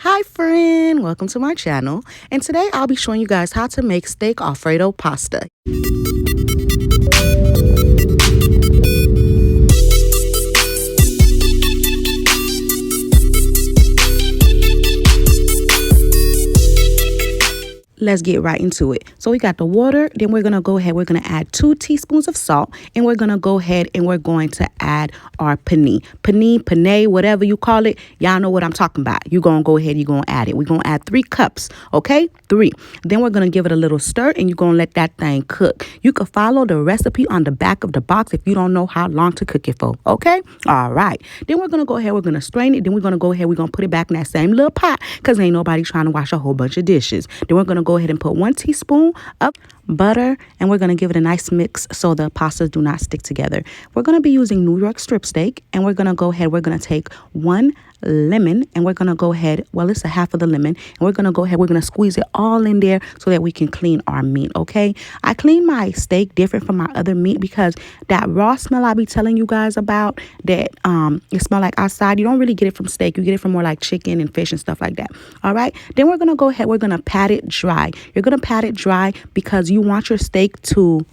Hi friend, welcome to my channel, and today I'll be showing you guys how to make steak Alfredo pasta. Let's get right into it. So we got the water, then we're going to go ahead, we're going to add 2 teaspoons of salt, and we're going to go ahead and we're going to add our penne, whatever you call it. Y'all know what I'm talking about. You're going to go ahead, you're going to add it. We're going to add 3 cups, okay? 3. Then we're going to give it a little stir, and you're going to let that thing cook. You can follow the recipe on the back of the box if you don't know how long to cook it for, okay? All right. Then we're going to go ahead, we're going to strain it. Then we're going to go ahead, we're going to put it back in that same little pot because ain't nobody trying to wash a whole bunch of dishes. Then we're going to go ahead and put 1 teaspoon of butter, and we're going to give it a nice mix so the pastas do not stick together. We're going to be using New York strip steak, and we're going to go ahead, we're going to take 1 lemon, and we're going to go ahead, well, it's a half of the lemon, and we're going to go ahead, we're going to squeeze it all in there so that we can clean our meat, okay? I clean my steak different from my other meat because that raw smell I be telling you guys about, that it smell like outside, you don't really get it from steak. You get it from more like chicken and fish and stuff like that. All right, then we're going to go ahead, we're going to pat it dry. You're going to pat it dry because you want your steak to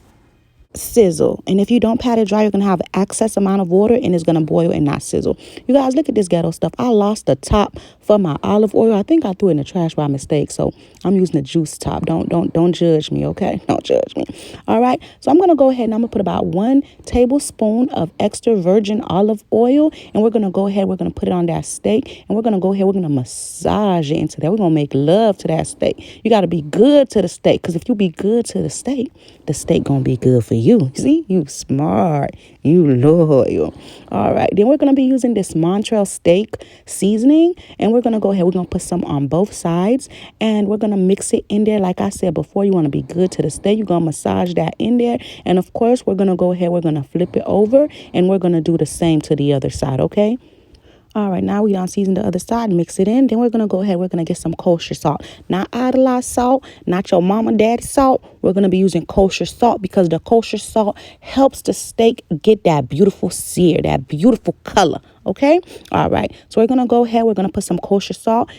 sizzle, and if you don't pat it dry, you're gonna have excess amount of water and it's gonna boil and not sizzle. You guys, look at this ghetto stuff. I lost the top for my olive oil. I think I threw it in the trash by mistake, so I'm using the juice top. Don't judge me, okay? Don't judge me. All right, so I'm gonna go ahead and I'm gonna put about 1 tablespoon of extra virgin olive oil, and we're gonna go ahead, we're gonna put it on that steak, and we're gonna go ahead, we're gonna massage it into that. We're gonna make love to that steak. You got to be good to the steak, because if you be good to the steak gonna be good for you. See, you smart, you loyal. All right, then we're gonna be using this Montreal steak seasoning, and we're gonna go ahead, we're gonna put some on both sides, and we're gonna mix it in there. Like I said before, you want to be good to the steak. You're gonna massage that in there, and of course we're gonna go ahead, we're gonna flip it over, and we're gonna do the same to the other side, okay? All right, now we done season the other side, mix it in. Then we're going to go ahead, we're going to get some kosher salt. Not idolized salt, not your mama, daddy salt. We're going to be using kosher salt because the kosher salt helps the steak get that beautiful sear, that beautiful color, okay? All right, so we're going to go ahead, we're going to put some kosher salt,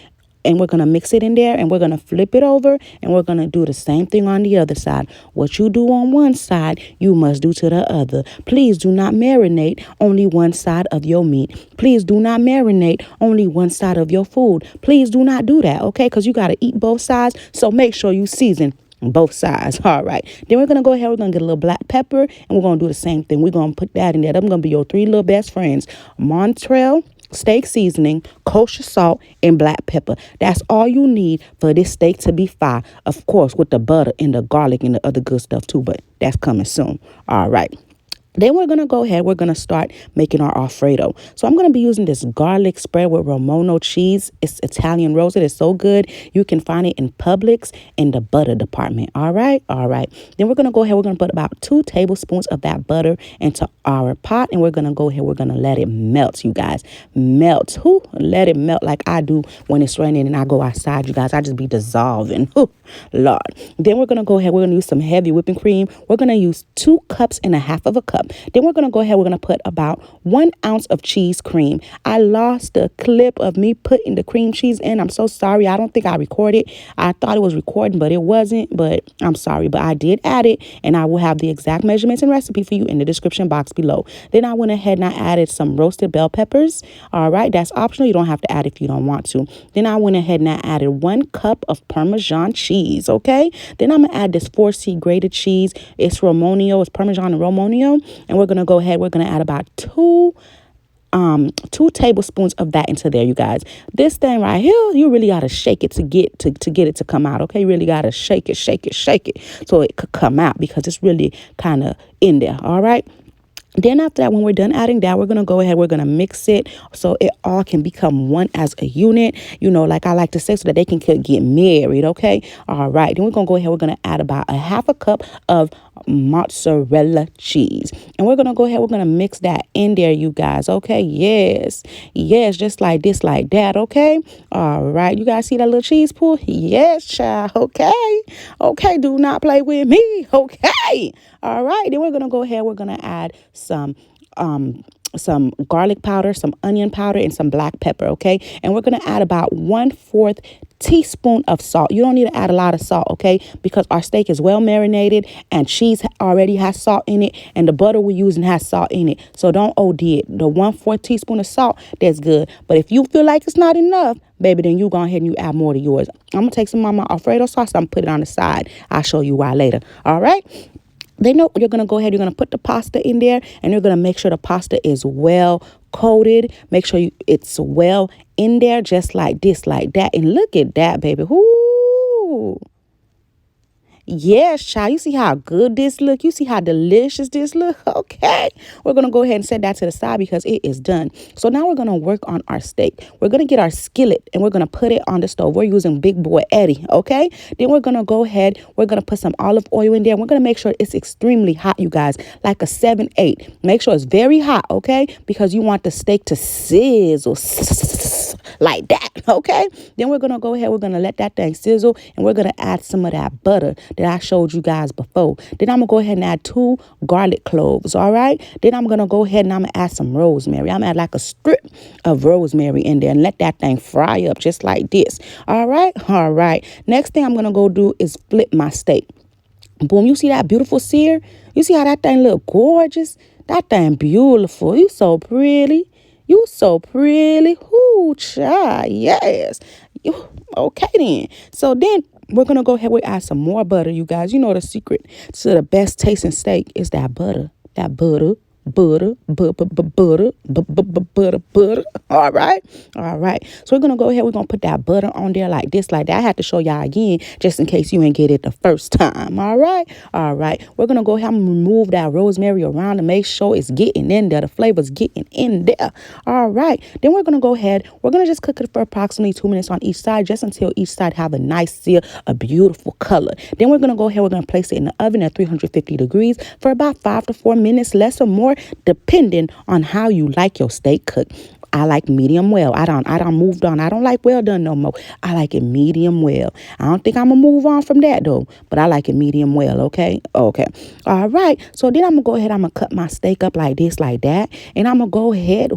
and we're going to mix it in there, and we're going to flip it over, and we're going to do the same thing on the other side. What you do on one side, you must do to the other. Please do not marinate only one side of your meat. Please do not marinate only one side of your food. Please do not do that, okay? Because you got to eat both sides, so make sure you season both sides. All right, then we're gonna go ahead, we're gonna get a little black pepper, and we're gonna do the same thing. We're gonna put that in there. I'm gonna be your 3 little best friends: Montreal steak seasoning, kosher salt, and black pepper. That's all you need for this steak to be fire. Of course, with the butter and the garlic and the other good stuff too, but that's coming soon. All right. Then we're going to go ahead, we're going to start making our Alfredo. So I'm going to be using this garlic spread with Romano cheese. It's Italian roasted. It's so good. You can find it in Publix in the butter department. All right. All right. Then we're going to go ahead, we're going to put about 2 tablespoons of that butter into our pot, and we're going to go ahead, we're going to let it melt, you guys. Melt. Whoo, let it melt like I do when it's raining and I go outside, you guys. I just be dissolving. Whoo, Lord. Then we're going to go ahead, we're going to use some heavy whipping cream. We're going to use 2 cups and a half of a cup. Then we're going to go ahead, we're going to put about 1 ounce of cheese cream. I lost the clip of me putting the cream cheese in. I'm so sorry. I don't think I recorded. I thought it was recording, but it wasn't. But I'm sorry. But I did add it, and I will have the exact measurements and recipe for you in the description box below. Then I went ahead and I added some roasted bell peppers. All right. That's optional. You don't have to add if you don't want to. Then I went ahead and I added 1 cup of Parmesan cheese. Okay. Then I'm going to add this 4C grated cheese. It's Romanio. It's Parmesan and Romanio. And we're going to go ahead, we're going to add about 2 tablespoons of that into there, you guys. This thing right here, you really got to shake it to get it to come out, okay? You really got to shake it so it could come out because it's really kind of in there, all right? Then after that, when we're done adding that, we're going to go ahead, we're going to mix it so it all can become one as a unit, you know, like I like to say, so that they can get married, okay? All right, then we're going to go ahead, we're going to add about a half a cup of mozzarella cheese, and we're going to go ahead, we're going to mix that in there, you guys, okay? Yes, just like this, like that, okay? All right, you guys see that little cheese pool? Yes, child, okay, do not play with me, okay? All right, then we're going to go ahead, we're going to add some some garlic powder, some onion powder, and some black pepper, okay? And we're going to add about 1/4 teaspoon of salt. You don't need to add a lot of salt, okay? Because our steak is well marinated and cheese already has salt in it and the butter we're using has salt in it. So don't OD it. The 1/4 teaspoon of salt, that's good. But if you feel like it's not enough, baby, then you go ahead and you add more to yours. I'm going to take some of my Alfredo sauce. I'm going to put it on the side. I'll show you why later. All right? Then you're going to go ahead, you're going to put the pasta in there, and you're going to make sure the pasta is well coated. Make sure it's well in there, just like this, like that. And look at that, baby. Ooh. Yes, child. You see how good this look? You see how delicious this look? Okay. We're going to go ahead and set that to the side because it is done. So now we're going to work on our steak. We're going to get our skillet and we're going to put it on the stove. We're using Big Boy Eddie, okay? Then we're going to go ahead. We're going to put some olive oil in there. We're going to make sure it's extremely hot, you guys, like a 7-8. Make sure it's very hot, okay? Because you want the steak to sizzle like that, okay? Then we're going to go ahead. We're going to let that thing sizzle and we're going to add some of that butter that I showed you guys before. Then I'm going to go ahead and add 2 garlic cloves, all right? Then I'm going to go ahead and I'm going to add some rosemary. I'm going to add like a strip of rosemary in there and let that thing fry up just like this, all right? All right. Next thing I'm going to go do is flip my steak. Boom, you see that beautiful sear? You see how that thing look gorgeous? That thing beautiful. You so pretty. You so pretty. Ooh, child, yes. Okay then. So then we're going to go ahead and add some more butter, you guys. You know the secret to the best tasting steak is that butter. That butter. Butter. All right. All right. So we're going to go ahead. We're going to put that butter on there like this, like that. I had to show y'all again just in case you ain't get it the first time. All right. All right. We're going to go ahead and remove that rosemary around to make sure it's getting in there. The flavor's getting in there. All right. Then we're going to go ahead. We're going to just cook it for approximately 2 minutes on each side, just until each side have a nice sear, a beautiful color. Then we're going to go ahead. We're going to place it in the oven at 350 degrees for about 5 to 4 minutes, less or more, depending on how you like your steak cooked. I like medium well. I don't moved on. I don't like well done no more. I like it medium well. I don't think I'm going to move on from that though, but I like it medium well, okay? Okay. All right. So then I'm going to go ahead. I'm going to cut my steak up like this, like that. And I'm going to go ahead,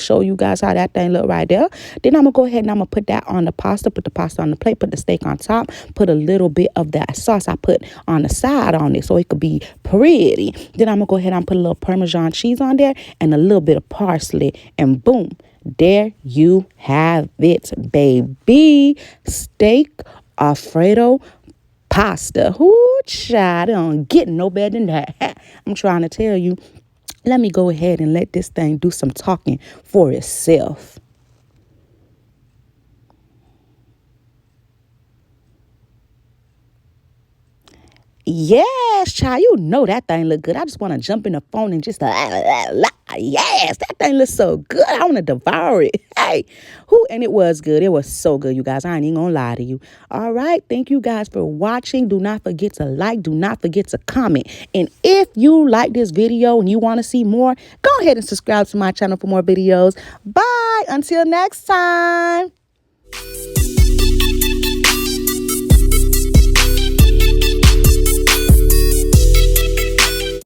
show you guys how that thing look right there. Then I'm going to go ahead and I'm going to put that on the pasta, put the pasta on the plate, put the steak on top, put a little bit of that sauce I put on the side on it so it could be pretty. Then I'm going to go ahead and put a little Parmesan cheese on there and a little bit of parsley, and boom. There you have it, baby. Steak Alfredo pasta. Ooh, child, I don't get no better than that. I'm trying to tell you. Let me go ahead and let this thing do some talking for itself. Yes, child, you know that thing look good. I just want to jump in the phone and just yes, that thing looks so good. I want to devour it. Hey, and it was good. It was so good, you guys. I ain't even gonna lie to you. All right, thank you guys for watching. Do not forget to like. Do not forget to comment. And if you like this video and you want to see more, go ahead and subscribe to my channel for more videos. Bye. Until next time.